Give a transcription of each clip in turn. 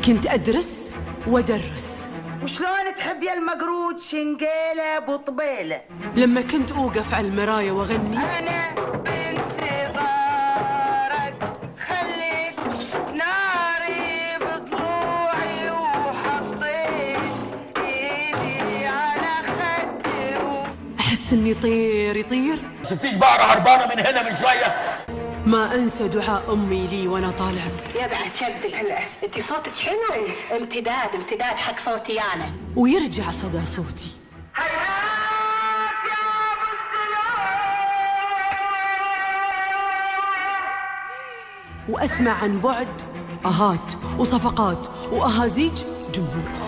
كنت أدرس وأدرس. وشلون تحب يا المقرود شنقيلة بطبيلة؟ لما كنت أوقف على المراية وأغني أنا بانتظارك خليت ناري بضلوعي وحطيت إيدي على خدي أحس إني طير يطير. شفتيش بقرة هربانة من هنا من شوية؟ ما أنسى دعاء أمي لي وأنا طالعة. يا بعد شد هلا انت صوتك حلو. امتداد حق صوتي انا. ويرجع صدى صوتي. هيهات يا أبو السلام. وأسمع عن بعد أهات وصفقات وأهازيج جمهور.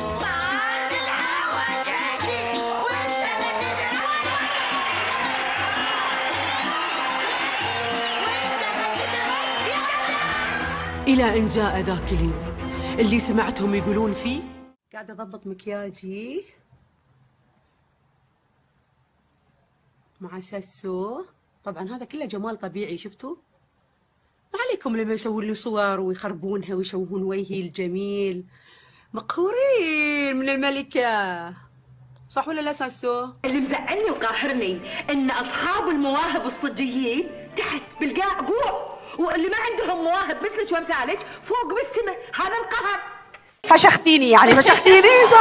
إلى أن جاء ذاك اليوم اللي سمعتهم يقولون فيه قاعدة أضبط مكياجي مع ساسو. طبعا هذا كله جمال طبيعي، شفتوا؟ ما عليكم لما يسوون لي صور ويخربونها ويشوهون وجهي الجميل. مقهورين من الملكة، صح ولا لا ساسو؟ اللي مزعلني وقاهرني ان اصحاب المواهب الصجيين تحت بالقاع قوع، واللي ما عندهم مواهب مثلك وامثالك فوق بالسماء. هذا القهر. فشختيني يعني، فشختيني صح.